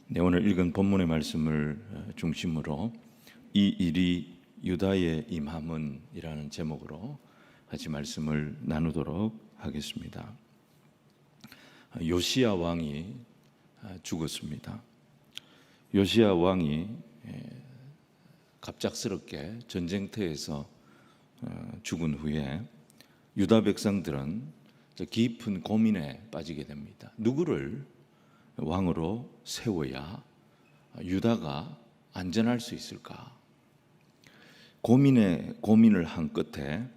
네, 오늘 읽은 본문의 말씀을 중심으로 이 일이 유다에 임함은이라는 제목으로 같이 말씀을 나누도록 하겠습니다. 요시야 왕이 죽었습니다. 요시야 왕이 갑작스럽게 전쟁터에서 죽은 후에 유다 백성들은 깊은 고민에 빠지게 됩니다. 누구를 왕으로 세워야 유다가 안전할 수 있을까? 고민을 한 끝에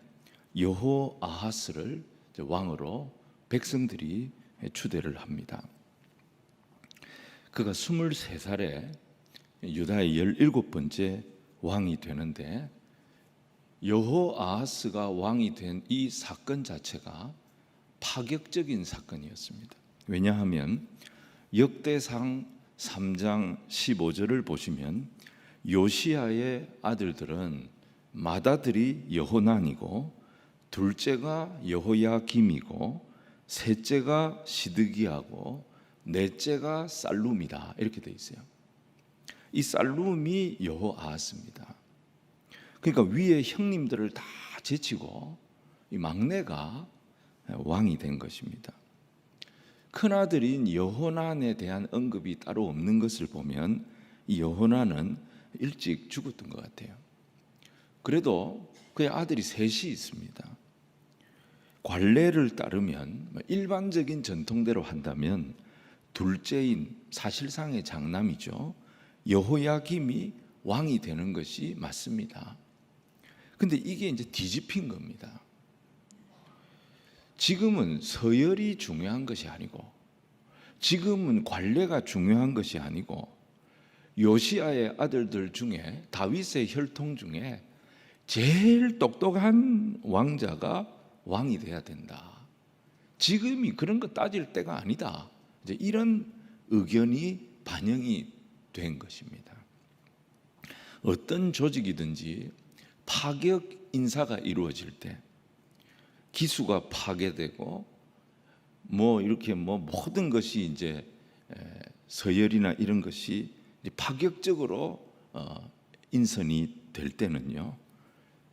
여호아하스를 왕으로 백성들이 추대를 합니다. 그가 23살에 유다의 17번째 왕이 되는데, 여호아하스가 왕이 된 이 사건 자체가 파격적인 사건이었습니다. 왜냐하면 역대상 3장 15절을 보시면 요시야의 아들들은 맏아들이 여호난이고, 둘째가 여호야김이고, 셋째가 시드기야고, 넷째가 살룸이다, 이렇게 돼 있어요. 이 살룸이 여호아하스입니다. 그러니까 위에 형님들을 다 제치고 이 막내가 왕이 된 것입니다. 큰아들인 여호난에 대한 언급이 따로 없는 것을 보면 이 여호난은 일찍 죽었던 것 같아요. 그래도 그의 아들이 셋이 있습니다. 관례를 따르면, 일반적인 전통대로 한다면 둘째인, 사실상의 장남이죠, 여호야김이 왕이 되는 것이 맞습니다. 근데 이게 이제 뒤집힌 겁니다. 지금은 서열이 중요한 것이 아니고, 지금은 관례가 중요한 것이 아니고, 요시야의 아들들 중에, 다윗의 혈통 중에 제일 똑똑한 왕자가 왕이 돼야 된다. 지금이 그런 거 따질 때가 아니다. 이제 이런 의견이 반영이 된 것입니다. 어떤 조직이든지 파격 인사가 이루어질 때, 기수가 파괴되고 이렇게 모든 것이 이제 서열이나 이런 것이 파격적으로 인선이 될 때는요,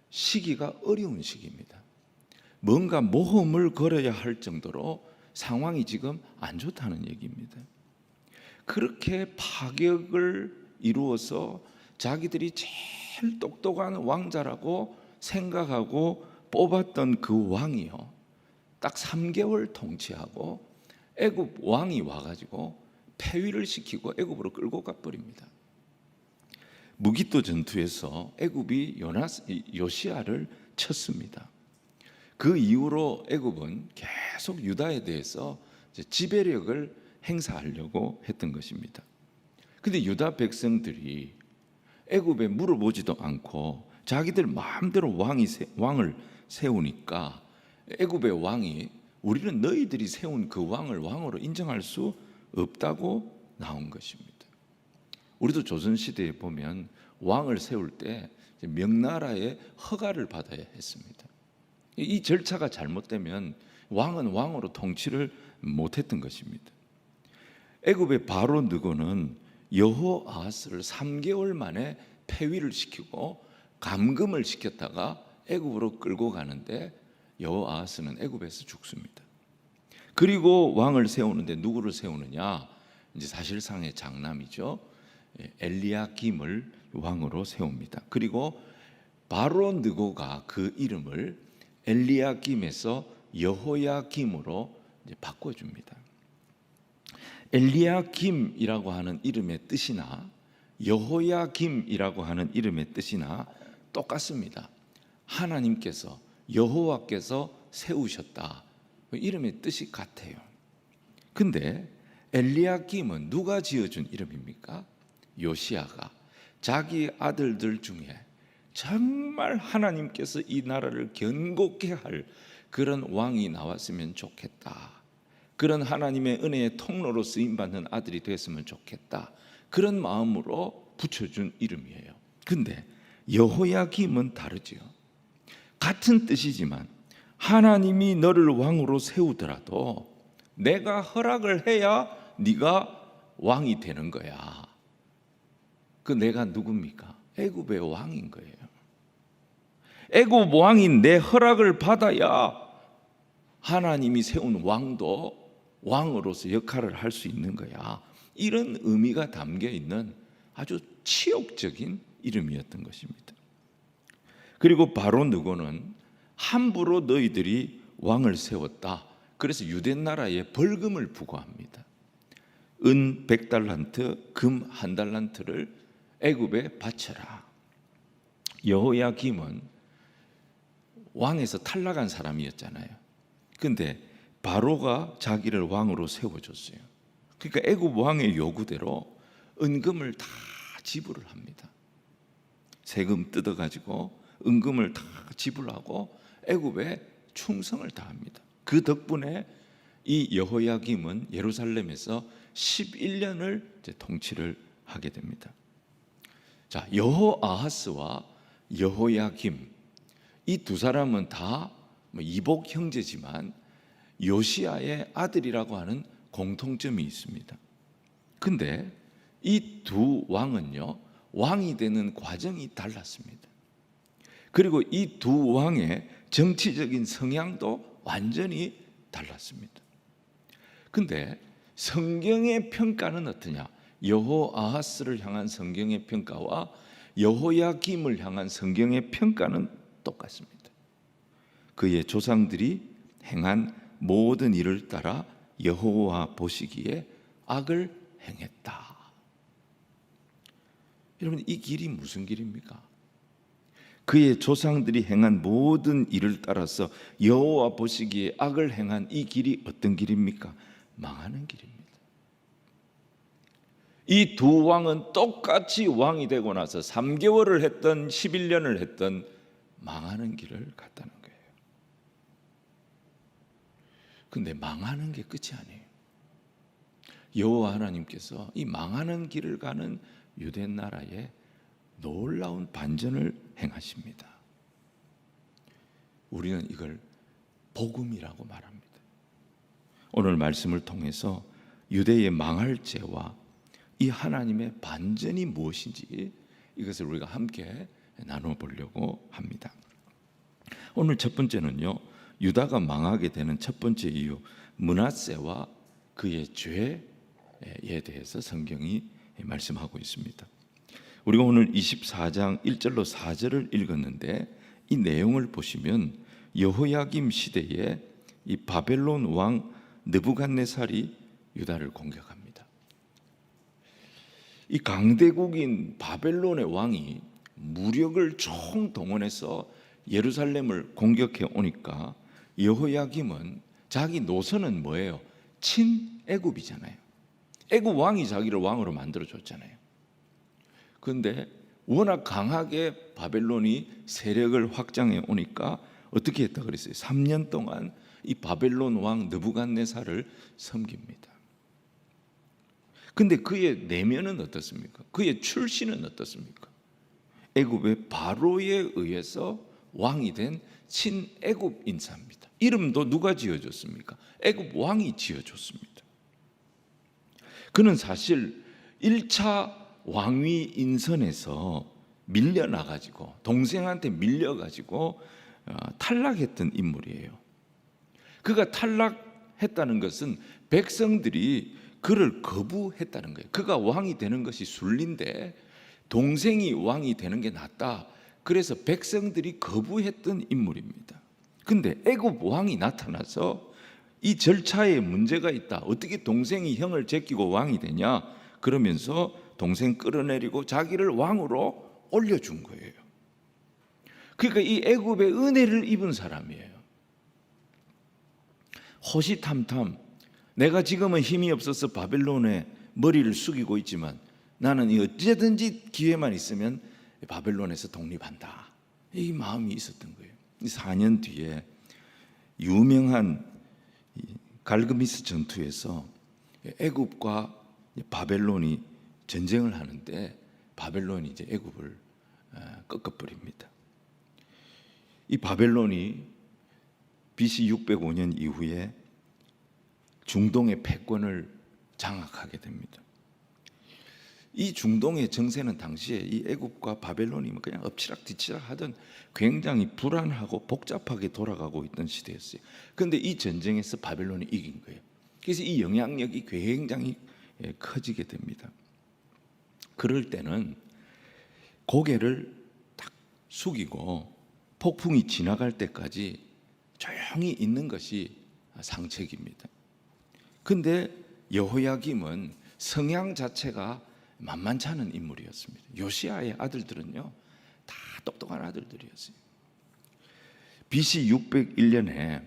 시기가 어려운 시기입니다. 뭔가 모험을 걸어야 할 정도로 상황이 지금 안 좋다는 얘기입니다. 그렇게 파격을 이루어서 자기들이 제일 똑똑한 왕자라고 생각하고 뽑았던 그 왕이요, 딱 3개월 통치하고 애굽 왕이 와가지고 폐위를 시키고 애굽으로 끌고 가버립니다. 무기토 전투에서 애굽이 요시야를 쳤습니다. 그 이후로 애굽은 계속 유다에 대해서 지배력을 행사하려고 했던 것입니다. 근데 유다 백성들이 애굽에 물어보지도 않고 자기들 마음대로 왕을 세우니까 애굽의 왕이 우리는 너희들이 세운 그 왕을 왕으로 인정할 수 없다고 나온 것입니다. 우리도 조선시대에 보면 왕을 세울 때 명나라의 허가를 받아야 했습니다. 이 절차가 잘못되면 왕은 왕으로 통치를 못했던 것입니다. 애굽의 바로 느고는 여호아하스를 3개월 만에 폐위를 시키고 감금을 시켰다가 애굽으로 끌고 가는데, 여호아하스는 애굽에서 죽습니다. 그리고 왕을 세우는데 누구를 세우느냐? 이제 사실상의 장남이죠, 엘리야김을 왕으로 세웁니다. 그리고 바로 느고가 그 이름을 엘리야김에서 여호야김으로 이제 바꿔줍니다. 엘리야김이라고 하는 이름의 뜻이나 여호야김이라고 하는 이름의 뜻이나 똑같습니다. 하나님께서, 여호와께서 세우셨다, 이름의 뜻이 같아요. 근데 엘리야김은 누가 지어준 이름입니까? 요시야가 자기 아들들 중에 정말 하나님께서 이 나라를 견고케 할 그런 왕이 나왔으면 좋겠다, 그런 하나님의 은혜의 통로로 쓰임받는 아들이 됐으면 좋겠다, 그런 마음으로 붙여준 이름이에요. 근데 여호야김은 다르지요. 같은 뜻이지만 하나님이 너를 왕으로 세우더라도 내가 허락을 해야 네가 왕이 되는 거야. 그 내가 누굽니까? 애굽의 왕인 거예요. 애굽 왕인 내 허락을 받아야 하나님이 세운 왕도 왕으로서 역할을 할 수 있는 거야. 이런 의미가 담겨 있는 아주 치욕적인 이름이었던 것입니다. 그리고 바로 느고는 함부로 너희들이 왕을 세웠다. 그래서 유대 나라에 벌금을 부과합니다. 은 100달란트, 금 1달란트를 애굽에 바쳐라. 여호야김은 왕에서 탈락한 사람이었잖아요. 근데 바로가 자기를 왕으로 세워줬어요. 그러니까 애굽 왕의 요구대로 은금을 다 지불을 합니다. 세금 뜯어가지고 은금을 다 지불하고 애굽에 충성을 다합니다. 그 덕분에 이 여호야김은 예루살렘에서 11년을 통치를 하게 됩니다. 자, 여호아하스와 여호야김 이 두 사람은 다 이복 형제지만 요시야의 아들이라고 하는 공통점이 있습니다. 근데 이 두 왕은요, 왕이 되는 과정이 달랐습니다. 그리고 이 두 왕의 정치적인 성향도 완전히 달랐습니다. 근데 성경의 평가는 어떠냐? 여호아하스를 향한 성경의 평가와 여호야김을 향한 성경의 평가는 똑같습니다. 그의 조상들이 행한 모든 일을 따라 여호와 보시기에 악을 행했다. 여러분, 이 길이 무슨 길입니까? 그의 조상들이 행한 모든 일을 따라서 여호와 보시기에 악을 행한 이 길이 어떤 길입니까? 망하는 길입니다. 이 두 왕은 똑같이 왕이 되고 나서 3개월을 했던 11년을 했던 망하는 길을 갔다는 거예요. 근데 망하는 게 끝이 아니에요. 여호와 하나님께서 이 망하는 길을 가는 유대 나라에 놀라운 반전을 행하십니다. 우리는 이걸 복음이라고 말합니다. 오늘 말씀을 통해서 유대의 망할 죄와 이 하나님의 반전이 무엇인지 이것을 우리가 함께 나눠보려고 합니다. 오늘 첫 번째는요, 유다가 망하게 되는 첫 번째 이유, 므낫세와 그의 죄에 대해서 성경이 말씀하고 있습니다. 우리가 오늘 24장 1절로 4절을 읽었는데 이 내용을 보시면 여호야김 시대에 이 바벨론 왕 느부갓네살이 유다를 공격합니다. 이 강대국인 바벨론의 왕이 무력을 총동원해서 예루살렘을 공격해 오니까 여호야김은 자기 노선은 뭐예요? 친애굽이잖아요. 애굽 왕이 자기를 왕으로 만들어줬잖아요. 그런데 워낙 강하게 바벨론이 세력을 확장해 오니까 어떻게 했다 그랬어요? 3년 동안 이 바벨론 왕 느부갓네살을 섬깁니다. 근데 그의 내면은 어떻습니까? 그의 출신은 어떻습니까? 애굽의 바로에 의해서 왕이 된 친애굽 인사입니다. 이름도 누가 지어줬습니까? 애굽 왕이 지어줬습니다. 그는 사실 1차 왕위 인선에서 밀려나가지고 동생한테 밀려가지고 탈락했던 인물이에요. 그가 탈락했다는 것은 백성들이 그를 거부했다는 거예요. 그가 왕이 되는 것이 순리인데 동생이 왕이 되는 게 낫다. 그래서 백성들이 거부했던 인물입니다. 근데 애굽 왕이 나타나서 이 절차에 문제가 있다. 어떻게 동생이 형을 제끼고 왕이 되냐? 그러면서 동생 끌어내리고 자기를 왕으로 올려준 거예요. 그러니까 이 애굽의 은혜를 입은 사람이에요. 호시탐탐, 내가 지금은 힘이 없어서 바벨론에 머리를 숙이고 있지만 나는 어찌든지 기회만 있으면 바벨론에서 독립한다. 이 마음이 있었던 거예요. 4년 뒤에 유명한 갈그미스 전투에서 애굽과 바벨론이 전쟁을 하는데 바벨론이 이제 애굽을 꺾어버립니다. 이 바벨론이 BC 605년 이후에 중동의 패권을 장악하게 됩니다. 이 중동의 정세는 당시에 이 애굽과 바벨론이 그냥 엎치락뒤치락 하던 굉장히 불안하고 복잡하게 돌아가고 있던 시대였어요. 그런데 이 전쟁에서 바벨론이 이긴 거예요. 그래서 이 영향력이 굉장히 커지게 됩니다. 그럴 때는 고개를 딱 숙이고 폭풍이 지나갈 때까지 조용히 있는 것이 상책입니다. 근데 여호야김은 성향 자체가 만만치 않은 인물이었습니다. 요시야의 아들들은요 다 똑똑한 아들들이었어요. BC 601년에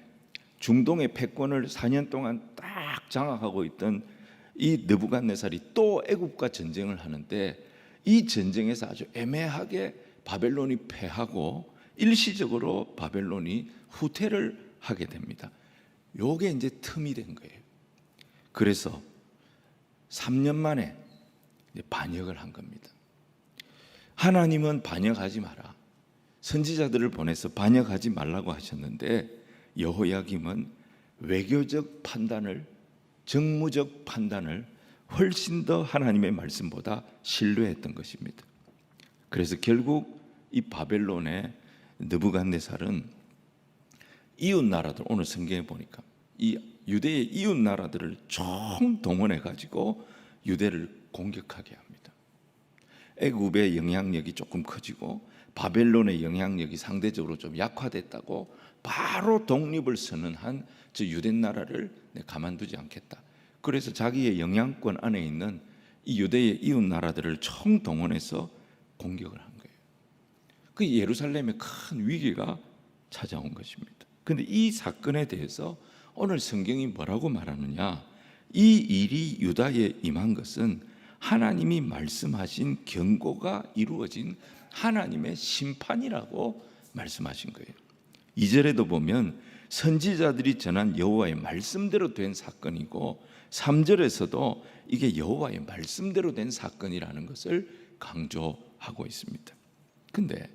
중동의 패권을 4년 동안 딱 장악하고 있던 이 느부갓네살이 또 애굽과 전쟁을 하는데, 이 전쟁에서 아주 애매하게 바벨론이 패하고 일시적으로 바벨론이 후퇴를 하게 됩니다. 요게 이제 틈이 된 거예요. 그래서 3년 만에 반역을 한 겁니다. 하나님은 반역하지 마라, 선지자들을 보내서 반역하지 말라고 하셨는데, 여호야김은 외교적 판단을, 정무적 판단을 훨씬 더 하나님의 말씀보다 신뢰했던 것입니다. 그래서 결국 이 바벨론의 느부갓네살은 이웃 나라들, 오늘 성경에 보니까 이 유대의 이웃 나라들을 총동원해 가지고 유대를 공격하게 합니다. 애굽의 영향력이 조금 커지고 바벨론의 영향력이 상대적으로 좀 약화됐다고 바로 독립을 선언한 저 유대 나라를 가만두지 않겠다. 그래서 자기의 영향권 안에 있는 이 유대의 이웃 나라들을 총동원해서 공격을 한 거예요. 그 예루살렘에 큰 위기가 찾아온 것입니다. 그런데 이 사건에 대해서 오늘 성경이 뭐라고 말하느냐, 이 일이 유다에 임한 것은 하나님이 말씀하신 경고가 이루어진 하나님의 심판이라고 말씀하신 거예요. 2절에도 보면 선지자들이 전한 여호와의 말씀대로 된 사건이고, 3절에서도 이게 여호와의 말씀대로 된 사건이라는 것을 강조하고 있습니다. 근데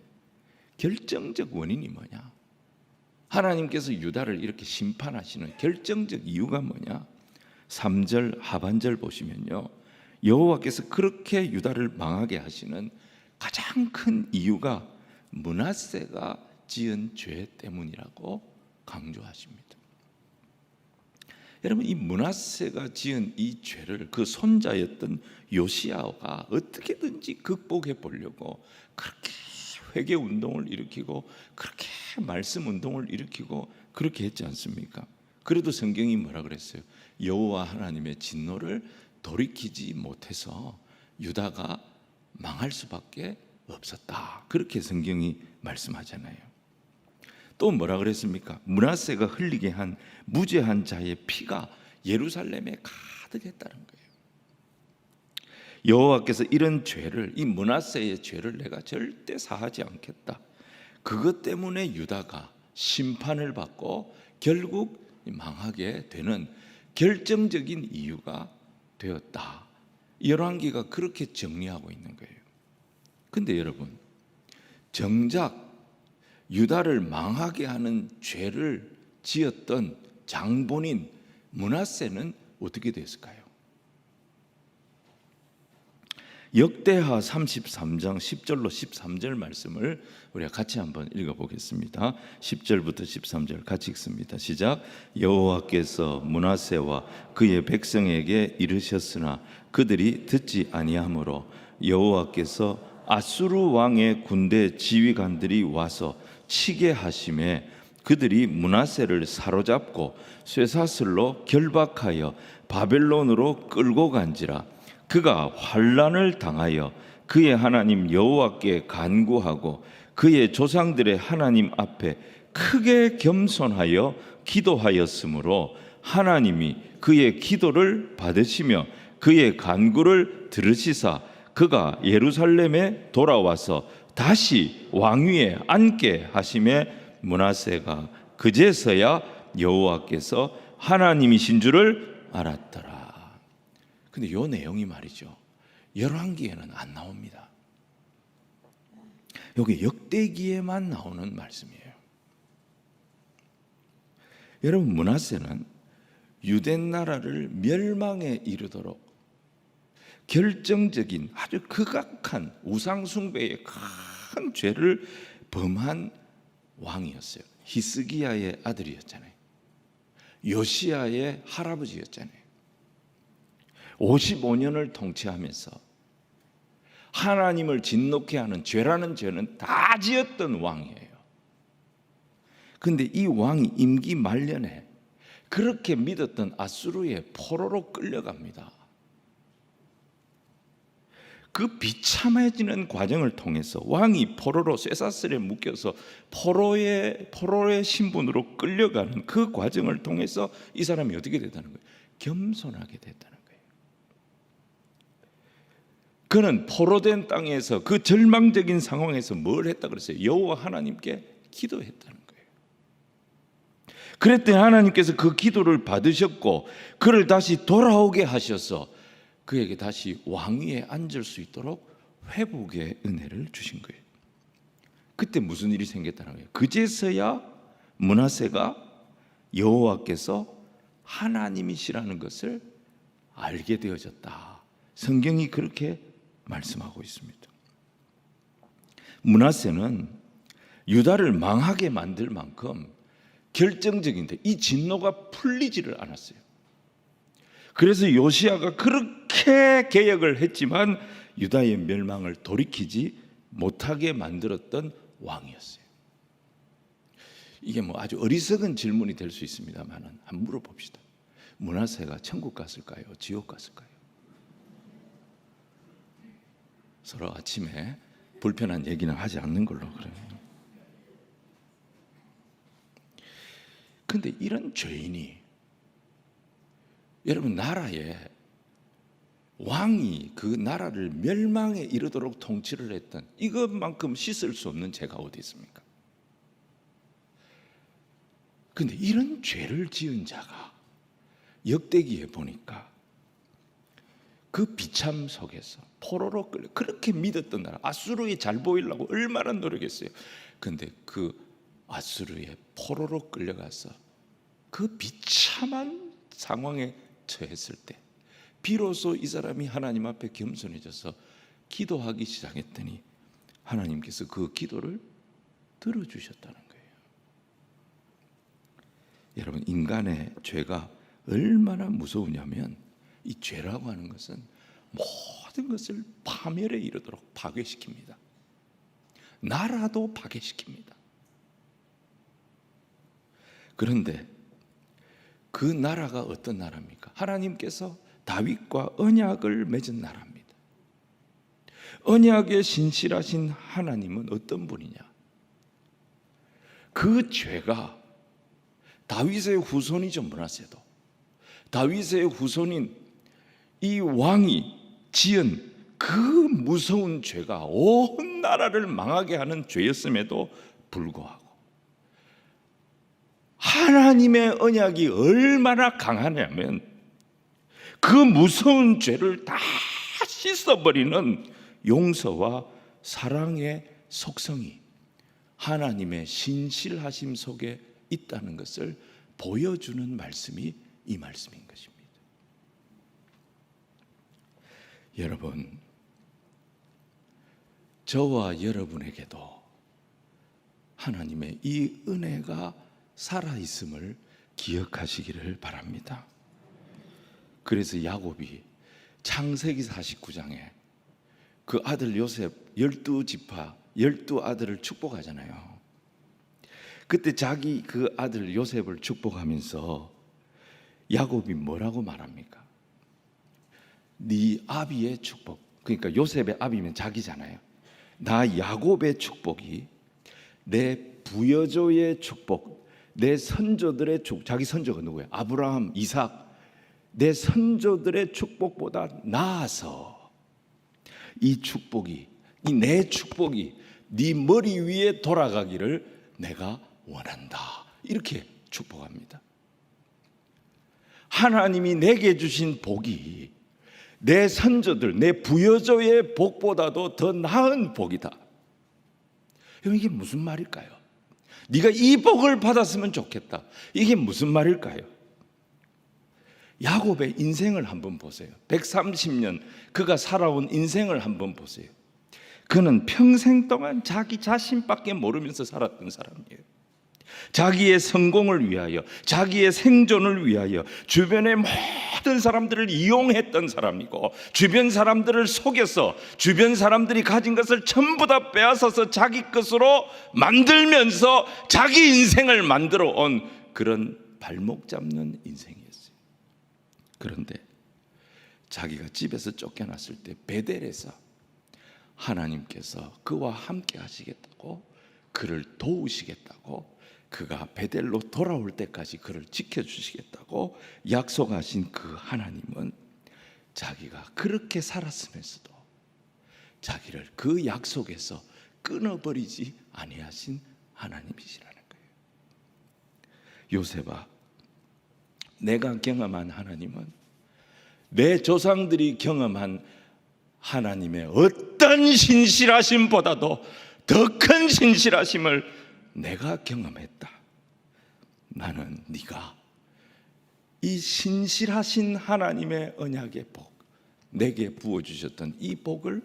결정적 원인이 뭐냐? 하나님께서 유다를 이렇게 심판하시는 결정적 이유가 뭐냐? 3절 하반절 보시면요, 여호와께서 그렇게 유다를 망하게 하시는 가장 큰 이유가 므낫세가 지은 죄 때문이라고 강조하십니다. 여러분, 이 므낫세가 지은 이 죄를 그 손자였던 요시야가 어떻게든지 극복해 보려고 그렇게 회개 운동을 일으키고 그렇게 말씀 운동을 일으키고 그렇게 했지 않습니까? 그래도 성경이 뭐라 그랬어요? 여호와 하나님의 진노를 돌이키지 못해서 유다가 망할 수밖에 없었다, 그렇게 성경이 말씀하잖아요. 또 뭐라 그랬습니까? 므낫세가 흘리게 한 무죄한 자의 피가 예루살렘에 가득했다는 거예요. 여호와께서 이런 죄를, 이 므낫세의 죄를 내가 절대 사하지 않겠다, 그것 때문에 유다가 심판을 받고 결국 망하게 되는 결정적인 이유가 되었다. 열왕기가 그렇게 정리하고 있는 거예요. 근데 여러분, 정작 유다를 망하게 하는 죄를 지었던 장본인 므낫세는 어떻게 됐을까요? 역대하 33장 10절로 13절 말씀을 우리가 같이 한번 읽어보겠습니다. 10절부터 13절 같이 읽습니다. 시작. 여호와께서 므낫세와 그의 백성에게 이르셨으나 그들이 듣지 아니하므로 여호와께서 아수르 왕의 군대 지휘관들이 와서 치게 하심에 그들이 므낫세를 사로잡고 쇠사슬로 결박하여 바벨론으로 끌고 간지라. 그가 환난을 당하여 그의 하나님 여호와께 간구하고 그의 조상들의 하나님 앞에 크게 겸손하여 기도하였으므로 하나님이 그의 기도를 받으시며 그의 간구를 들으시사 그가 예루살렘에 돌아와서 다시 왕위에 앉게 하심에 므낫세가 그제서야 여호와께서 하나님이신 줄을 알았더라. 근데 이 내용이 말이죠, 열왕기에는 안 나옵니다. 여기 역대기에만 나오는 말씀이에요. 여러분, 므낫세는 유대 나라를 멸망에 이르도록 결정적인 아주 극악한 우상 숭배의 큰 죄를 범한 왕이었어요. 히스기야의 아들이었잖아요. 요시야의 할아버지였잖아요. 55년을 통치하면서 하나님을 진노케 하는 죄라는 죄는 다 지었던 왕이에요. 그런데 이 왕이 임기 말년에 그렇게 믿었던 아수르의 포로로 끌려갑니다. 그 비참해지는 과정을 통해서 왕이 포로로 쇠사슬에 묶여서 포로의 신분으로 끌려가는 그 과정을 통해서 이 사람이 어떻게 됐다는 거예요? 겸손하게 됐다는 거예요. 그는 포로된 땅에서 그 절망적인 상황에서 뭘 했다 그랬어요? 여호와 하나님께 기도했다는 거예요. 그랬더니 하나님께서 그 기도를 받으셨고 그를 다시 돌아오게 하셔서 그에게 다시 왕위에 앉을 수 있도록 회복의 은혜를 주신 거예요. 그때 무슨 일이 생겼다는 거예요? 그제서야 므낫세가 여호와께서 하나님이시라는 것을 알게 되어졌다. 성경이 그렇게 말씀하고 있습니다. 므낫세는 유다를 망하게 만들 만큼 결정적인데 이 진노가 풀리지를 않았어요. 그래서 요시야가 그렇게 개혁을 했지만 유다의 멸망을 돌이키지 못하게 만들었던 왕이었어요. 이게 뭐 아주 어리석은 질문이 될 수 있습니다만 한번 물어봅시다. 므낫세가 천국 갔을까요? 지옥 갔을까요? 서로 아침에 불편한 얘기는 하지 않는 걸로 그래요. 근데 이런 죄인이 여러분 나라에 왕이 그 나라를 멸망에 이르도록 통치를 했던 이것만큼 씻을 수 없는 죄가 어디 있습니까? 그런데 이런 죄를 지은 자가 역대기에 보니까 그 비참 속에서 포로로 끌려 그렇게 믿었던 나라 아수르에 잘 보이려고 얼마나 노력했어요. 그런데 그 아수르의 포로로 끌려가서 그 비참한 상황에 처했을 때 비로소 이 사람이 하나님 앞에 겸손해져서 기도하기 시작했더니 하나님께서 그 기도를 들어주셨다는 거예요. 여러분 인간의 죄가 얼마나 무서우냐면 이 죄라고 하는 것은 모든 것을 파멸에 이르도록 파괴시킵니다. 나라도 파괴시킵니다. 그런데 그 나라가 어떤 나라입니까? 하나님께서 다윗과 언약을 맺은 나라입니다. 언약에 신실하신 하나님은 어떤 분이냐? 그 죄가 다윗의 후손이죠. 므낫세도 다윗의 후손인 이 왕이 지은 그 무서운 죄가 온 나라를 망하게 하는 죄였음에도 불구하고 하나님의 언약이 얼마나 강하냐면 그 무서운 죄를 다 씻어버리는 용서와 사랑의 속성이 하나님의 신실하심 속에 있다는 것을 보여주는 말씀이 이 말씀인 것입니다. 여러분, 저와 여러분에게도 하나님의 이 은혜가 살아있음을 기억하시기를 바랍니다. 그래서 야곱이 창세기 49장에 그 아들 요셉 12지파 12아들을 축복하잖아요. 그때 자기 그 아들 요셉을 축복하면서 야곱이 뭐라고 말합니까? 네 아비의 축복, 그러니까 요셉의 아비면 자기잖아요. 나 야곱의 축복이 내 부여조의 축복, 내 선조들의 축복, 자기 선조가 누구예요? 아브라함, 이삭, 내 선조들의 축복보다 나아서 이 축복이, 이 내 축복이 네 머리 위에 돌아가기를 내가 원한다. 이렇게 축복합니다. 하나님이 내게 주신 복이 내 선조들, 내 부여조의 복보다도 더 나은 복이다. 이게 무슨 말일까요? 네가 이 복을 받았으면 좋겠다. 이게 무슨 말일까요? 야곱의 인생을 한번 보세요. 130년 그가 살아온 인생을 한번 보세요. 그는 평생 동안 자기 자신밖에 모르면서 살았던 사람이에요. 자기의 성공을 위하여, 자기의 생존을 위하여 주변의 모든 사람들을 이용했던 사람이고, 주변 사람들을 속여서 주변 사람들이 가진 것을 전부 다 빼앗아서 자기 것으로 만들면서 자기 인생을 만들어 온 그런 발목 잡는 인생이었어요. 그런데 자기가 집에서 쫓겨났을 때 베델에서 하나님께서 그와 함께 하시겠다고, 그를 도우시겠다고, 그가 베델로 돌아올 때까지 그를 지켜주시겠다고 약속하신 그 하나님은 자기가 그렇게 살았으면서도 자기를 그 약속에서 끊어버리지 아니하신 하나님이시라는 거예요. 요셉아, 내가 경험한 하나님은 내 조상들이 경험한 하나님의 어떤 신실하심보다도 더 큰 신실하심을 내가 경험했다. 나는 네가 이 신실하신 하나님의 언약의 복, 내게 부어주셨던 이 복을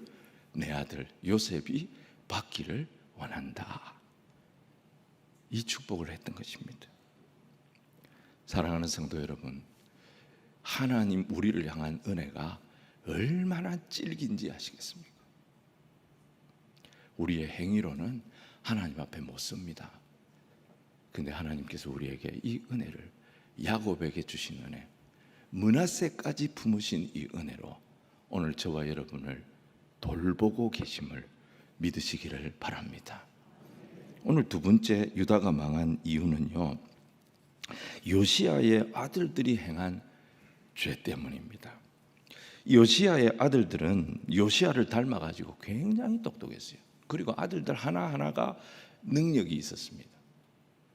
내 아들 요셉이 받기를 원한다. 이 축복을 했던 것입니다. 사랑하는 성도 여러분, 하나님 우리를 향한 은혜가 얼마나 질긴지 아시겠습니까? 우리의 행위로는 하나님 앞에 못 섭니다. 근데 하나님께서 우리에게 이 은혜를, 야곱에게 주신 은혜, 므낫세까지 품으신 이 은혜로 오늘 저와 여러분을 돌보고 계심을 믿으시기를 바랍니다. 오늘 두 번째 유다가 망한 이유는요, 요시야의 아들들이 행한 죄 때문입니다. 요시야의 아들들은 요시야를 닮아가지고 굉장히 똑똑했어요. 그리고 아들들 하나하나가 능력이 있었습니다.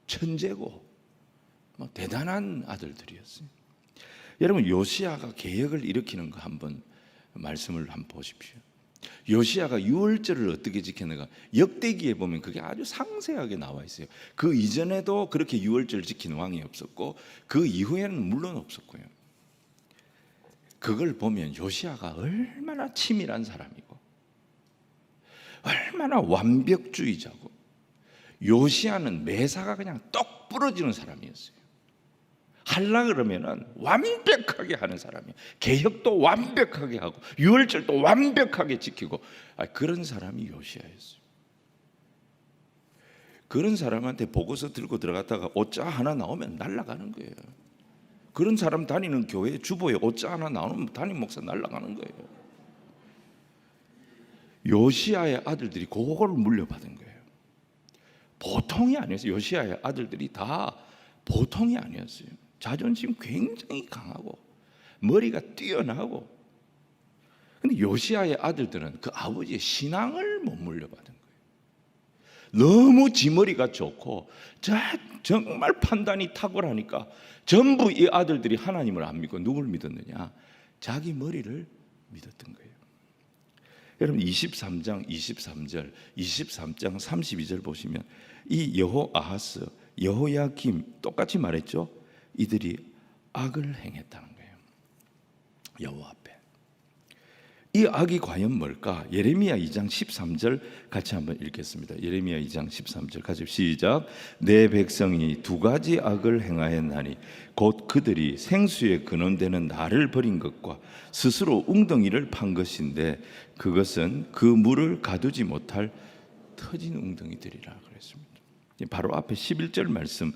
천재고 대단한 아들들이었어요. 여러분, 요시야가 개혁을 일으키는 거 한번 말씀을 한번 보십시오. 요시야가 유월절을 어떻게 지켰는가, 역대기에 보면 그게 아주 상세하게 나와 있어요. 그 이전에도 그렇게 유월절을 지킨 왕이 없었고 그 이후에는 물론 없었고요. 그걸 보면 요시야가 얼마나 치밀한 사람이고 얼마나 완벽주의자고, 요시야는 매사가 그냥 똑 부러지는 사람이었어요. 하려 그러면은 완벽하게 하는 사람이에요. 개혁도 완벽하게 하고 유월절도 완벽하게 지키고, 그런 사람이 요시야였어요. 그런 사람한테 보고서 들고 들어갔다가 옷자 하나 나오면 날아가는 거예요. 그런 사람 다니는 교회 주보에 옷자 하나 나오면 담임 목사 날아가는 거예요. 요시야의 아들들이 그걸 물려받은 거예요. 보통이 아니었어요. 요시야의 아들들이 다 보통이 아니었어요. 자존심 굉장히 강하고 머리가 뛰어나고. 근데 요시야의 아들들은 그 아버지의 신앙을 못 물려받은 거예요. 너무 지머리가 좋고 정말 판단이 탁월하니까 전부 이 아들들이 하나님을 안 믿고 누굴 믿었느냐? 자기 머리를 믿었던 거예요. 여러분, 23장 23절, 23장 32절 보시면 이 여호아하스, 여호야김 똑같이 말했죠. 이들이 악을 행했다는 거예요. 여호와 앞에. 이 악이 과연 뭘까? 예레미야 2장 13절 같이 한번 읽겠습니다. 예레미야 2장 13절 같이 시작. 내 백성이 두 가지 악을 행하였나니 곧 그들이 생수의 근원되는 나를 버린 것과 스스로 웅덩이를 판 것인데 그것은 그 물을 가두지 못할 터진 웅덩이들이라 그랬습니다. 바로 앞에 11절 말씀,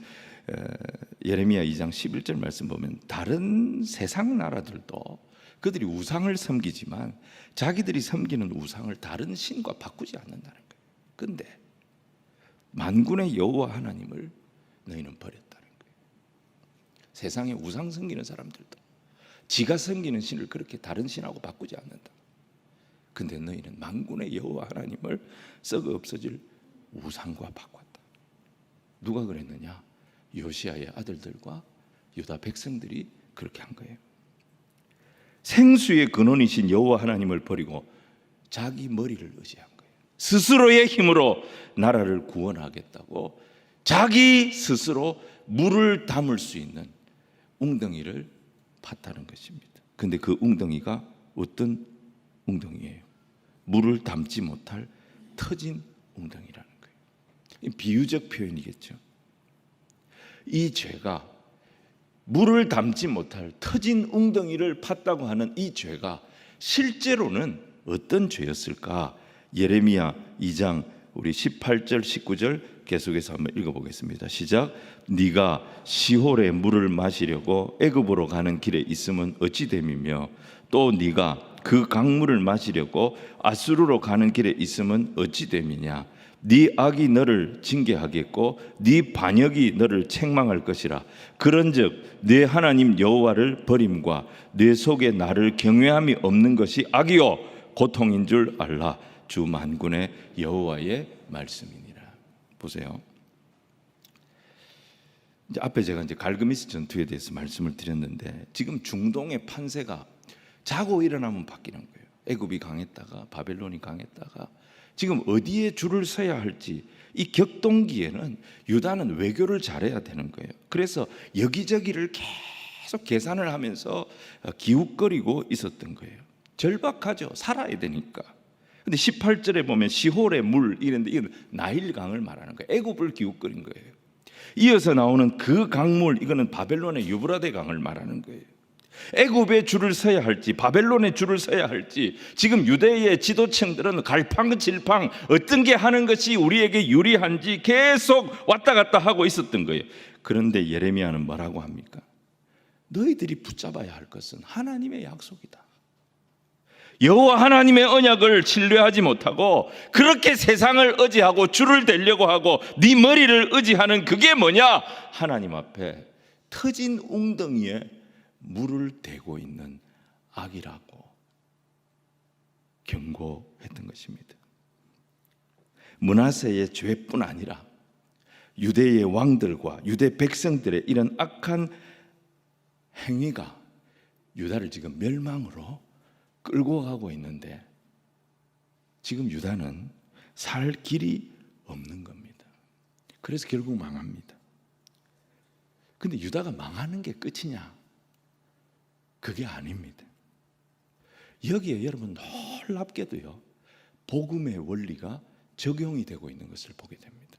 예레미야 2장 11절 말씀 보면 다른 세상 나라들도 그들이 우상을 섬기지만 자기들이 섬기는 우상을 다른 신과 바꾸지 않는다는 거예요. 그런데 만군의 여호와 하나님을 너희는 버렸다는 거예요. 세상에 우상 섬기는 사람들도 지가 섬기는 신을 그렇게 다른 신하고 바꾸지 않는다. 근데 너희는 만군의 여호와 하나님을 썩어 없어질 우상과 바꿨다. 누가 그랬느냐? 요시야의 아들들과 유다 백성들이 그렇게 한 거예요. 생수의 근원이신 여호와 하나님을 버리고 자기 머리를 의지한 거예요. 스스로의 힘으로 나라를 구원하겠다고 자기 스스로 물을 담을 수 있는 웅덩이를 팠다는 것입니다. 근데 그 웅덩이가 어떤 웅덩이예요? 물을 담지 못할 터진 웅덩이라는 거예요. 비유적 표현이겠죠. 이 죄가 물을 담지 못할 터진 웅덩이를 팠다고 하는 이 죄가 실제로는 어떤 죄였을까? 예레미야 2장 우리 18절 19절 계속해서 한번 읽어보겠습니다. 시작. 네가 시홀의 물을 마시려고 애굽으로 가는 길에 있으면 어찌 됨이며 또 네가 그 강물을 마시려고 아수르로 가는 길에 있으면 어찌 됨이냐. 네 악이 너를 징계하겠고 네 반역이 너를 책망할 것이라. 그런즉 네 하나님 여호와를 버림과 네 속에 나를 경외함이 없는 것이 악이요 고통인 줄 알라. 주 만군의 여호와의 말씀이니라. 보세요. 이제 앞에 제가 이제 갈그미스 전투에 대해서 말씀을 드렸는데 지금 중동의 판세가 자고 일어나면 바뀌는 거예요. 애굽이 강했다가 바벨론이 강했다가 지금 어디에 줄을 서야 할지 이 격동기에는 유다는 외교를 잘해야 되는 거예요. 그래서 여기저기를 계속 계산을 하면서 기웃거리고 있었던 거예요. 절박하죠. 살아야 되니까. 근데 18절에 보면 시홀의 물 이런데 이건 나일강을 말하는 거예요. 애굽을 기웃거린 거예요. 이어서 나오는 그 강물 이거는 바벨론의 유브라데 강을 말하는 거예요. 애굽에 줄을 서야 할지 바벨론에 줄을 서야 할지 지금 유대의 지도층들은 갈팡질팡 어떤 게 하는 것이 우리에게 유리한지 계속 왔다 갔다 하고 있었던 거예요. 그런데 예레미야는 뭐라고 합니까? 너희들이 붙잡아야 할 것은 하나님의 약속이다. 여호와 하나님의 언약을 신뢰하지 못하고 그렇게 세상을 의지하고 줄을 대려고 하고 네 머리를 의지하는 그게 뭐냐? 하나님 앞에 터진 웅덩이에 물을 대고 있는 악이라고 경고했던 것입니다. 므낫세의 죄뿐 아니라 유대의 왕들과 유대 백성들의 이런 악한 행위가 유다를 지금 멸망으로 끌고 가고 있는데 지금 유다는 살 길이 없는 겁니다. 그래서 결국 망합니다. 근데 유다가 망하는 게 끝이냐? 그게 아닙니다. 여기에 여러분 놀랍게도요 복음의 원리가 적용이 되고 있는 것을 보게 됩니다.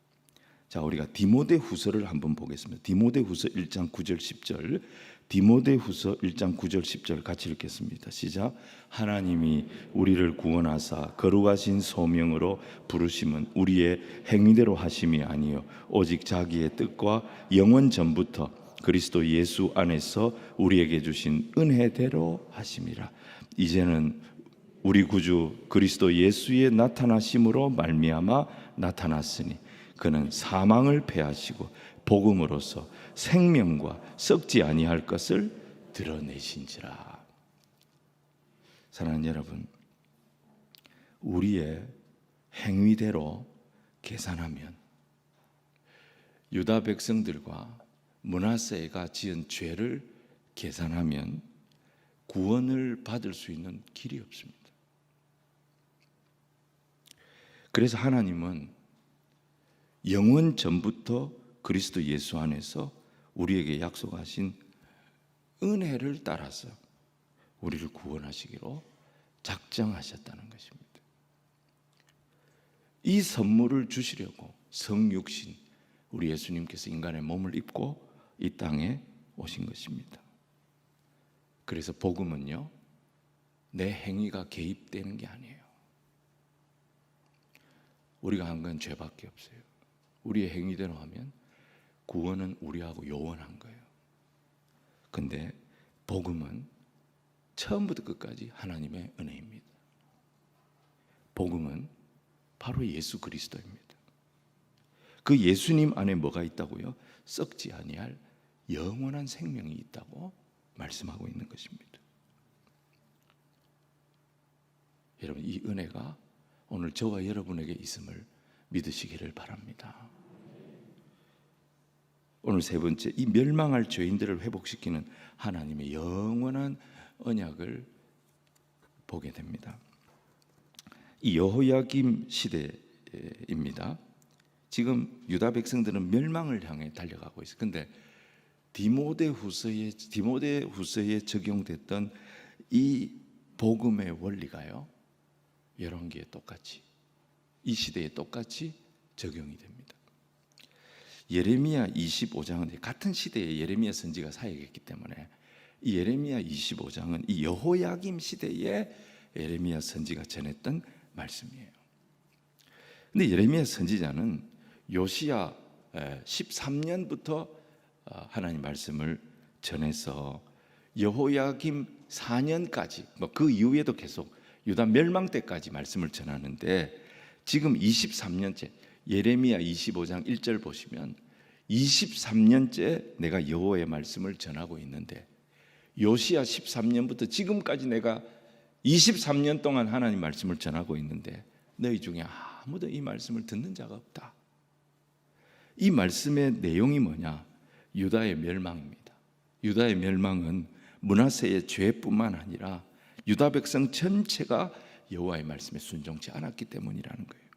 자, 우리가 디모데후서를 한번 보겠습니다. 디모데후서 1장 9절 10절 디모데후서 1장 9절 10절 같이 읽겠습니다. 시작. 하나님이 우리를 구원하사 거룩하신 소명으로 부르심은 우리의 행위대로 하심이 아니요 오직 자기의 뜻과 영원 전부터 그리스도 예수 안에서 우리에게 주신 은혜대로 하심이라. 이제는 우리 구주 그리스도 예수의 나타나심으로 말미암아 나타났으니 그는 사망을 패하시고 복음으로써 생명과 썩지 아니할 것을 드러내신지라. 사랑하는 여러분, 우리의 행위대로 계산하면 유다 백성들과 므낫세가 지은 죄를 계산하면 구원을 받을 수 있는 길이 없습니다. 그래서 하나님은 영원 전부터 그리스도 예수 안에서 우리에게 약속하신 은혜를 따라서 우리를 구원하시기로 작정하셨다는 것입니다. 이 선물을 주시려고 성육신 우리 예수님께서 인간의 몸을 입고 이 땅에 오신 것입니다. 그래서 복음은요 내 행위가 개입되는 게 아니에요. 우리가 한 건 죄밖에 없어요. 우리의 행위대로 하면 구원은 우리하고 요원한 거예요. 근데 복음은 처음부터 끝까지 하나님의 은혜입니다. 복음은 바로 예수 그리스도입니다. 그 예수님 안에 뭐가 있다고요? 썩지 아니할 영원한 생명이 있다고 말씀하고 있는 것입니다. 여러분, 이 은혜가 오늘 저와 여러분에게 있음을 믿으시기를 바랍니다. 오늘 세 번째, 이 멸망할 죄인들을 회복시키는 하나님의 영원한 언약을 보게 됩니다. 이 여호야김 시대입니다. 지금 유다 백성들은 멸망을 향해 달려가고 있어요. 근데 디모데후서에 적용됐던 이 복음의 원리가요, 열왕기에 똑같이, 이 시대에 똑같이 적용이 됩니다. 예레미야 25장은 같은 시대에 예레미야 선지가 사역했기 때문에 이 예레미야 25장은 이 여호야김 시대에 예레미야 선지가 전했던 말씀이에요. 근데 예레미야 선지자는 요시야 13년부터 하나님 말씀을 전해서 여호야김 4년까지, 그 이후에도 계속 유다 멸망 때까지 말씀을 전하는데, 지금 23년째 예레미야 25장 1절 보시면 23년째 내가 여호와의 말씀을 전하고 있는데, 요시야 13년부터 지금까지 내가 23년 동안 하나님 말씀을 전하고 있는데 너희 중에 아무도 이 말씀을 듣는 자가 없다. 이 말씀의 내용이 뭐냐? 유다의 멸망입니다. 유다의 멸망은 므낫세의 죄뿐만 아니라 유다 백성 전체가 여호와의 말씀에 순종치 않았기 때문이라는 거예요.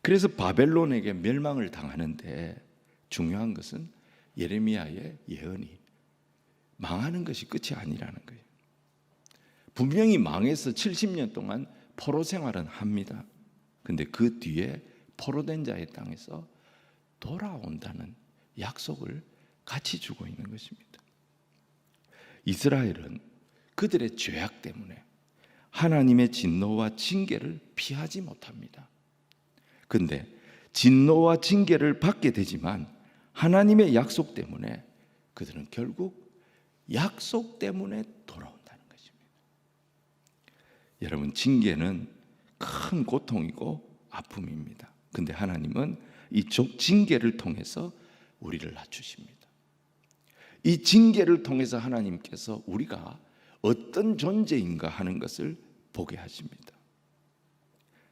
그래서 바벨론에게 멸망을 당하는데 중요한 것은 예레미야의 예언이 망하는 것이 끝이 아니라는 거예요. 분명히 망해서 70년 동안 포로 생활은 합니다. 근데 그 뒤에 포로된 자의 땅에서 돌아온다는 약속을 같이 주고 있는 것입니다. 이스라엘은 그들의 죄악 때문에 하나님의 진노와 징계를 피하지 못합니다. 근데 진노와 징계를 받게 되지만 하나님의 약속 때문에 그들은 결국 약속 때문에 돌아온다는 것입니다. 여러분, 징계는 큰 고통이고 아픔입니다. 근데 하나님은 이 징계를 통해서 우리를 낮추십니다. 이 징계를 통해서 하나님께서 우리가 어떤 존재인가 하는 것을 보게 하십니다.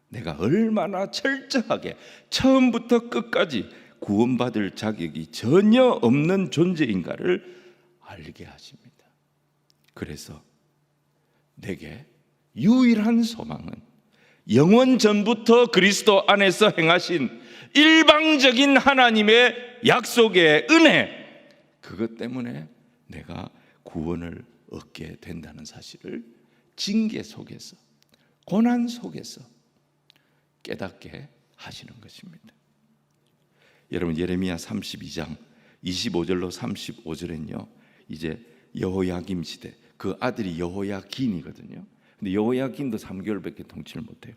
내가 얼마나 철저하게 처음부터 끝까지 구원받을 자격이 전혀 없는 존재인가를 알게 하십니다. 그래서 내게 유일한 소망은 영원 전부터 그리스도 안에서 행하신 일방적인 하나님의 약속의 은혜, 그것 때문에 내가 구원을 얻게 된다는 사실을 징계 속에서, 고난 속에서 깨닫게 하시는 것입니다. 여러분, 예레미야 32장 25절로 35절엔요, 이제 여호야김 시대, 그 아들이 여호야긴이거든요. 근데 여호야긴도 3개월밖에 통치를 못해요.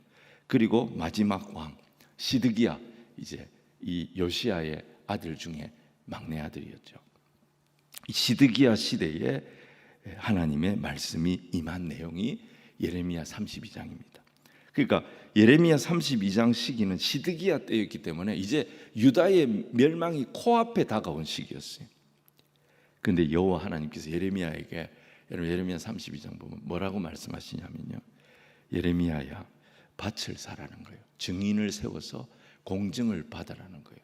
그리고 마지막 왕 시드기야, 이제 이 요시야의 아들 중에 막내 아들이었죠. 이 시드기야 시대에 하나님의 말씀이 임한 내용이 예레미야 32장입니다. 그러니까 예레미야 32장 시기는 시드기야 때였기 때문에 이제 유다의 멸망이 코앞에 다가온 시기였어요. 그런데 여호와 하나님께서 예레미야에게, 여러분 예레미야 32장 보면 뭐라고 말씀하시냐면요, 예레미야야, 밭을 사라는 거예요. 증인을 세워서 공증을 받으라는 거예요.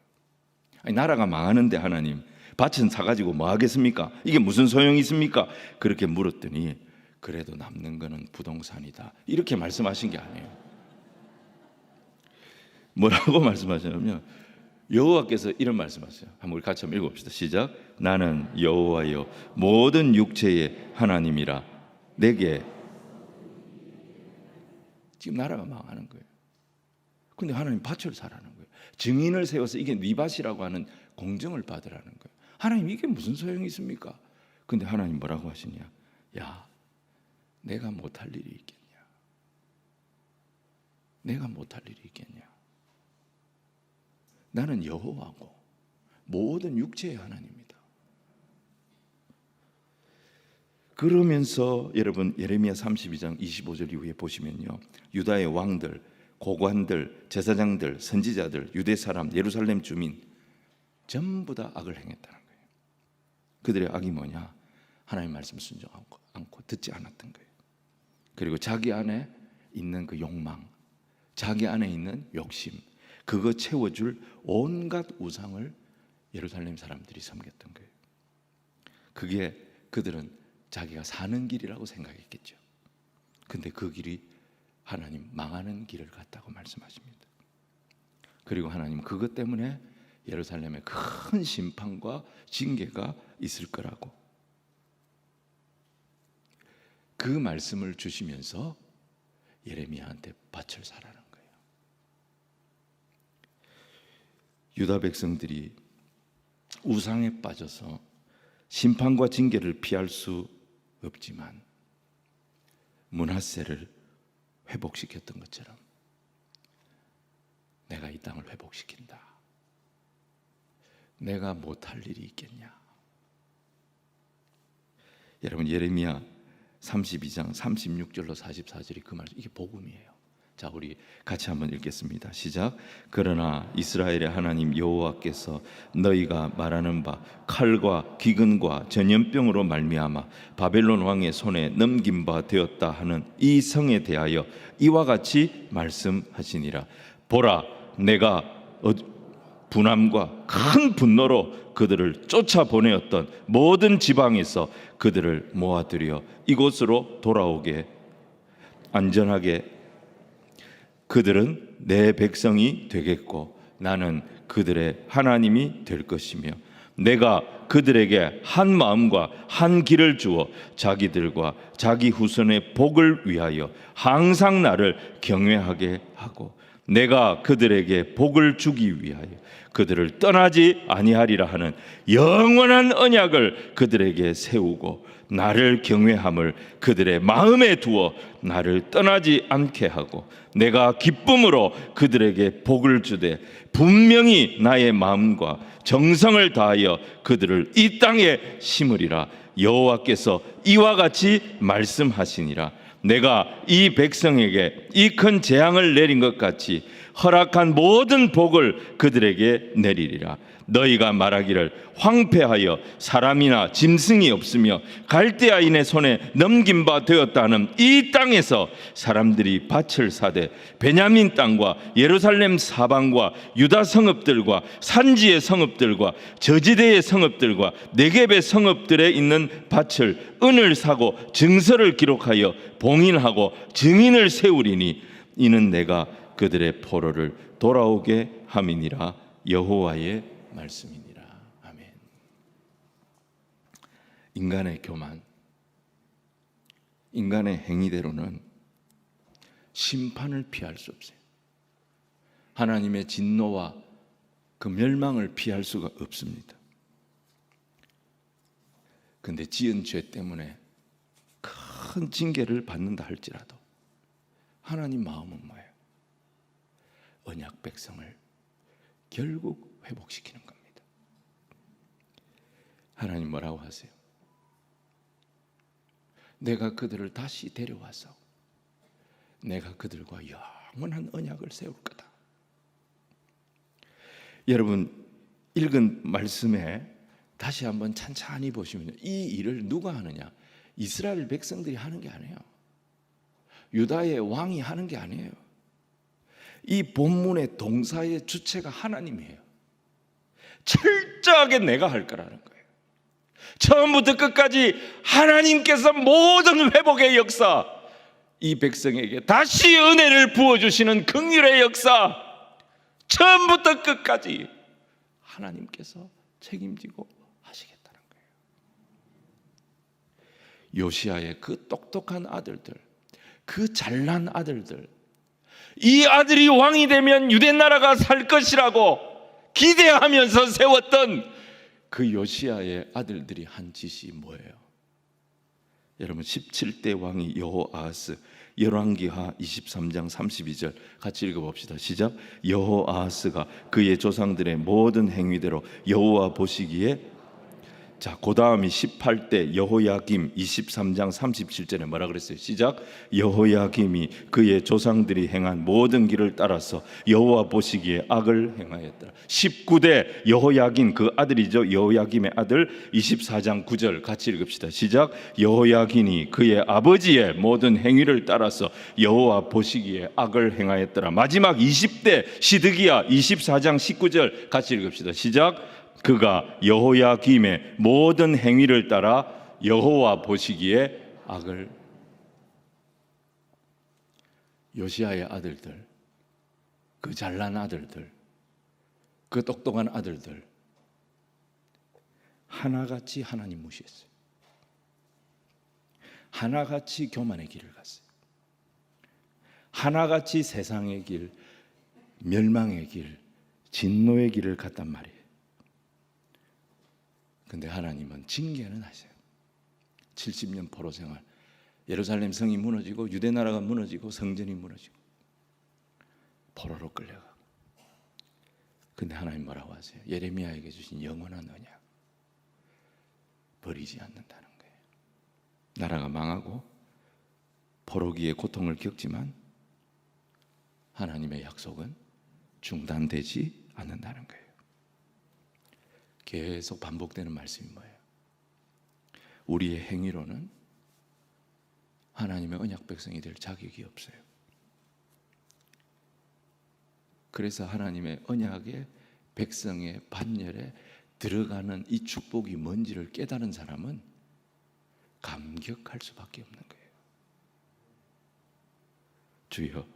아니, 나라가 망하는데 하나님 밭은 사가지고 뭐 하겠습니까? 이게 무슨 소용이 있습니까? 그렇게 물었더니 그래도 남는 거는 부동산이다, 이렇게 말씀하신 게 아니에요. 뭐라고 말씀하시냐면 여호와께서 이런 말씀하세요. 한번 우리 같이 한번 읽어봅시다. 시작. 나는 여호와여 모든 육체의 하나님이라. 내게, 지금 나라가 망하는 거예요. 근데 하나님 밭을 사라는 거예요. 증인을 세워서 이게 네 밭이라고 하는 공정을 받으라는 거예요. 하나님, 이게 무슨 소용이 있습니까? 근데 하나님 뭐라고 하시냐? 야, 내가 못할 일이 있겠냐? 내가 못할 일이 있겠냐? 나는 여호와고 모든 육체의 하나님이다. 그러면서 여러분 예레미야 32장 25절 이후에 보시면요, 유다의 왕들, 고관들, 제사장들, 선지자들, 유대 사람, 예루살렘 주민 전부 다 악을 행했다는 거예요. 그들의 악이 뭐냐? 하나님 말씀 순종하지 않고 듣지 않았던 거예요. 그리고 자기 안에 있는 그 욕망, 자기 안에 있는 욕심, 그거 채워줄 온갖 우상을 예루살렘 사람들이 섬겼던 거예요. 그게 그들은 자기가 사는 길이라고 생각했겠죠. 근데 그 길이 하나님 망하는 길을 갔다고 말씀하십니다. 그리고 하나님 그것 때문에 예루살렘에 큰 심판과 징계가 있을 거라고. 그 말씀을 주시면서 예레미야한테 밭을 사라는 거예요. 유다 백성들이 우상에 빠져서 심판과 징계를 피할 수 없지만 므낫세를 회복시켰던 것처럼 내가 이 땅을 회복시킨다. 내가 못할 일이 있겠냐. 여러분, 예레미야 32장 36절로 44절이 그 말씀, 이게 복음이에요. 자, 우리 같이 한번 읽겠습니다. 시작. 그러나 이스라엘의 하나님 여호와께서 너희가 말하는 바 칼과 기근과 전염병으로 말미암아 바벨론 왕의 손에 넘긴 바 되었다 하는 이 성에 대하여 이와 같이 말씀하시니라. 보라, 내가 분함과 큰 분노로 그들을 쫓아보내었던 모든 지방에서 그들을 모아들여 이곳으로 돌아오게 안전하게 그들은 내 백성이 되겠고 나는 그들의 하나님이 될 것이며 내가 그들에게 한 마음과 한 길을 주어 자기들과 자기 후손의 복을 위하여 항상 나를 경외하게 하고 내가 그들에게 복을 주기 위하여 그들을 떠나지 아니하리라 하는 영원한 언약을 그들에게 세우고 나를 경외함을 그들의 마음에 두어 나를 떠나지 않게 하고 내가 기쁨으로 그들에게 복을 주되 분명히 나의 마음과 정성을 다하여 그들을 이 땅에 심으리라. 여호와께서 이와 같이 말씀하시니라. 내가 이 백성에게 이 큰 재앙을 내린 것 같이 허락한 모든 복을 그들에게 내리리라. 너희가 말하기를 황폐하여 사람이나 짐승이 없으며 갈대아인의 손에 넘긴 바 되었다는 이 땅에서 사람들이 밭을 사되 베냐민 땅과 예루살렘 사방과 유다 성읍들과 산지의 성읍들과 저지대의 성읍들과 네겝의 성읍들에 있는 밭을 은을 사고 증서를 기록하여 봉인하고 증인을 세우리니 이는 내가 그들의 포로를 돌아오게 함이니라. 여호와의 말씀이니라. 아멘. 인간의 교만, 인간의 행위대로는 심판을 피할 수 없어요. 하나님의 진노와 그 멸망을 피할 수가 없습니다. 그런데 지은 죄 때문에 큰 징계를 받는다 할지라도 하나님 마음은 뭐예요? 언약 백성을 결국 회복시키는 겁니다. 하나님 뭐라고 하세요? 내가 그들을 다시 데려와서 내가 그들과 영원한 언약을 세울 거다. 여러분, 읽은 말씀에 다시 한번 찬찬히 보시면 이 일을 누가 하느냐? 이스라엘 백성들이 하는 게 아니에요. 유다의 왕이 하는 게 아니에요. 이 본문의 동사의 주체가 하나님이에요. 철저하게 내가 할 거라는 거예요. 처음부터 끝까지 하나님께서 모든 회복의 역사, 이 백성에게 다시 은혜를 부어주시는 긍휼의 역사, 처음부터 끝까지 하나님께서 책임지고 하시겠다는 거예요. 요시야의 그 똑똑한 아들들, 그 잘난 아들들, 이 아들이 왕이 되면 유대 나라가 살 것이라고 기대하면서 세웠던 그 요시야의 아들들이 한 짓이 뭐예요? 여러분, 17대 왕이 여호아하스, 열왕기하 23장 32절 같이 읽어봅시다. 시작. 여호아하스가 그의 조상들의 모든 행위대로 여호와 보시기에, 자, 그 다음이 18대 여호야김 23장 37절에 뭐라 그랬어요? 시작. 여호야김이 그의 조상들이 행한 모든 길을 따라서 여호와 보시기에 악을 행하였더라. 19대 여호야김, 그 아들이죠, 여호야김의 아들, 24장 9절 같이 읽읍시다. 시작. 여호야김이 그의 아버지의 모든 행위를 따라서 여호와 보시기에 악을 행하였더라. 마지막 20대 시드기야 24장 19절 같이 읽읍시다. 시작. 그가 여호야김의 모든 행위를 따라 여호와 보시기에 악을. 요시야의 아들들, 그 잘난 아들들, 그 똑똑한 아들들 하나같이 하나님 무시했어요. 하나같이 교만의 길을 갔어요. 하나같이 세상의 길, 멸망의 길, 진노의 길을 갔단 말이에요. 근데 하나님은 징계는 하세요. 70년 포로 생활, 예루살렘 성이 무너지고 유대 나라가 무너지고 성전이 무너지고 포로로 끌려가고. 근데 하나님 뭐라고 하세요? 예레미야에게 주신 영원한 언약 버리지 않는다는 거예요. 나라가 망하고 포로기의 고통을 겪지만 하나님의 약속은 중단되지 않는다는 거예요. 계속 반복되는 말씀이 뭐예요? 우리의 행위로는 하나님의 언약 백성이 될 자격이 없어요. 그래서 하나님의 언약의 백성의 반열에 들어가는 이 축복이 뭔지를 깨달은 사람은 감격할 수밖에 없는 거예요. 주여,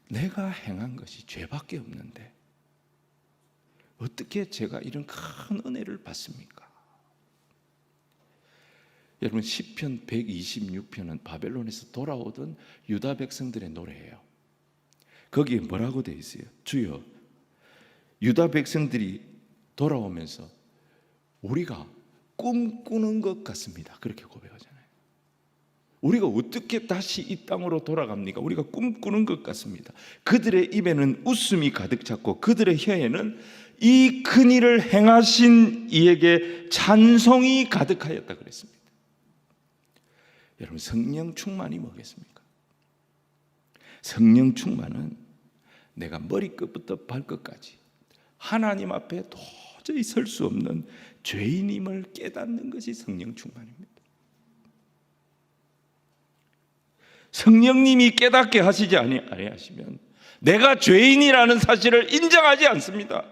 내가 행한 것이 죄밖에 없는데 어떻게 제가 이런 큰 은혜를 받습니까? 여러분, 시편 126편은 바벨론에서 돌아오던 유다 백성들의 노래예요. 거기에 뭐라고 되어 있어요? 주여, 유다 백성들이 돌아오면서 우리가 꿈꾸는 것 같습니다. 그렇게 고백하잖아요. 우리가 어떻게 다시 이 땅으로 돌아갑니까? 우리가 꿈꾸는 것 같습니다. 그들의 입에는 웃음이 가득 찼고 그들의 혀에는 이 큰 일을 행하신 이에게 찬송이 가득하였다 그랬습니다. 여러분, 성령 충만이 뭐겠습니까? 성령 충만은 내가 머리끝부터 발끝까지 하나님 앞에 도저히 설 수 없는 죄인임을 깨닫는 것이 성령 충만입니다. 성령님이 깨닫게 하시지 아니하시면 내가 죄인이라는 사실을 인정하지 않습니다.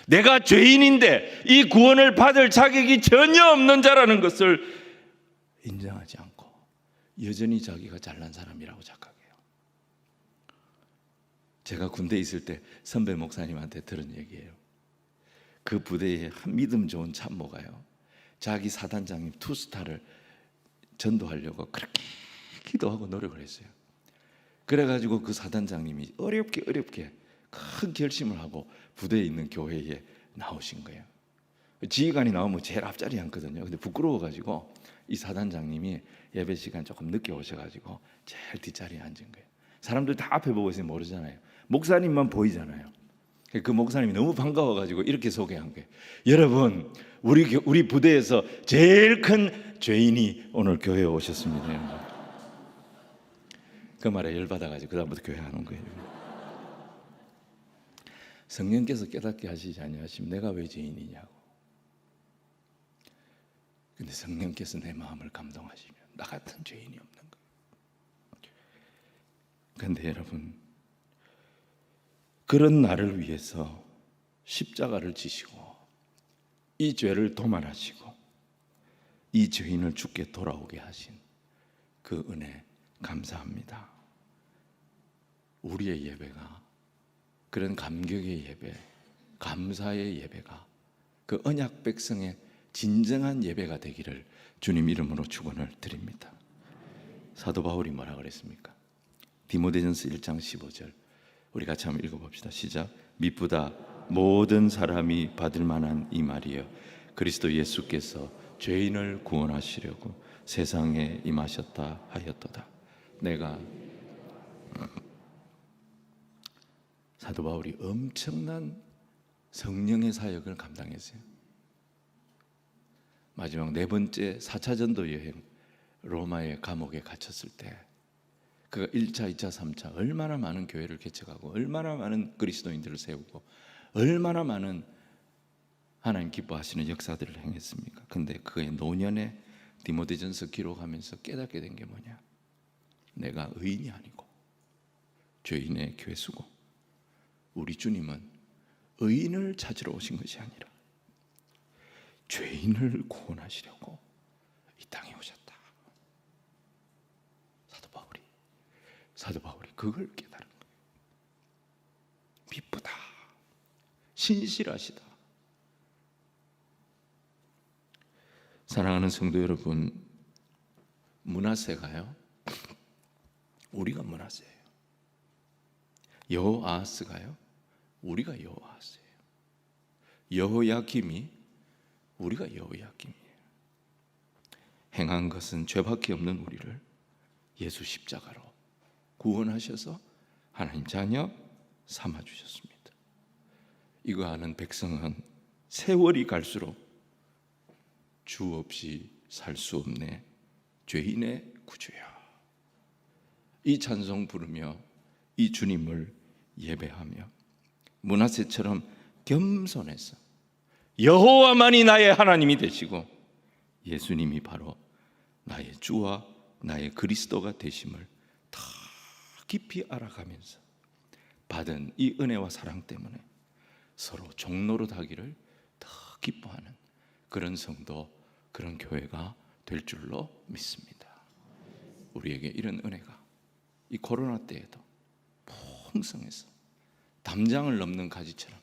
내가 죄인인데 이 구원을 받을 자격이 전혀 없는 자라는 것을 인정하지 않고 여전히 자기가 잘난 사람이라고 착각해요. 제가 군대에 있을 때 선배 목사님한테 들은 얘기예요. 그 부대에 한 믿음 좋은 참모가요, 자기 사단장님 투스타를 전도하려고 그렇게 기도하고 노력을 했어요. 그래가지고 그 사단장님이 어렵게 큰 결심을 하고 부대에 있는 교회에 나오신 거예요. 지휘관이 나오면 제일 앞자리에 앉거든요. 근데 부끄러워가지고 이 사단장님이 예배 시간 조금 늦게 오셔가지고 제일 뒷자리에 앉은 거예요. 사람들 다 앞에 보고 있으면 모르잖아요. 목사님만 보이잖아요. 그 목사님이 너무 반가워가지고 이렇게 소개한 거예요. 여러분, 우리 부대에서 제일 큰 죄인이 오늘 교회에 오셨습니다. 그 말에 열받아가지고 그 다음부터 교회 안 온 거예요. 성령께서 깨닫게 하시지 아니하시면 내가 왜 죄인이냐고. 근데 성령께서 내 마음을 감동하시면 나 같은 죄인이 없는 거예요. 그런데 여러분, 그런 나를 위해서 십자가를 지시고 이 죄를 도말하시고 이 죄인을 주께 돌아오게 하신 그 은혜 감사합니다. 우리의 예배가, 그런 감격의 예배, 감사의 예배가 그 언약 백성의 진정한 예배가 되기를 주님 이름으로 축원을 드립니다. 사도 바울이 뭐라 그랬습니까? 디모데전서 1장 15절 우리 같이 한번 읽어봅시다. 시작. 미쁘다 모든 사람이 받을 만한 이 말이여, 그리스도 예수께서 죄인을 구원하시려고 세상에 임하셨다 하였도다. 내가 사도 바울이 엄청난 성령의 사역을 감당했어요. 마지막 네 번째 4차 전도 여행 로마의 감옥에 갇혔을 때 그가 1차, 2차, 3차 얼마나 많은 교회를 개척하고 얼마나 많은 그리스도인들을 세우고 얼마나 많은 하나님 기뻐하시는 역사들을 행했습니까? 근데 그의 노년에 디모데전서 기록하면서 깨닫게 된 게 뭐냐? 내가 의인이 아니고 죄인의 괴수고, 우리 주님은 의인을 찾으러 오신 것이 아니라 죄인을 구원하시려고 이 땅에 오셨다. 사도 바울이 그걸 깨달은 거예요. 신실하시다. 사랑하는 성도 여러분, 므낫세가요, 우리가 므낫세예요. 여호아하스가요, 우리가 여호아하스예요. 여호야김이 우리가 여호야김이에요. 행한 것은 죄밖에 없는 우리를 예수 십자가로 구원하셔서 하나님 자녀 삼아 주셨습니다. 이거 아는 백성은 세월이 갈수록 주 없이 살 수 없네 죄인의 구주야. 이 찬송 부르며 이 주님을 예배하며 므낫세처럼 겸손해서 여호와만이 나의 하나님이 되시고 예수님이 바로 나의 주와 나의 그리스도가 되심을 더 깊이 알아가면서 받은 이 은혜와 사랑 때문에 서로 종노릇하기를 더 기뻐하는 그런 성도, 그런 교회가 될 줄로 믿습니다. 우리에게 이런 은혜가 이 코로나 때에도 풍성해서 담장을 넘는 가지처럼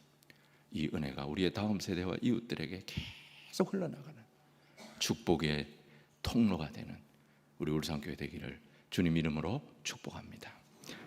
이 은혜가 우리의 다음 세대와 이웃들에게 계속 흘러나가는 축복의 통로가 되는 우리 울산교회 되기를 주님 이름으로 축복합니다.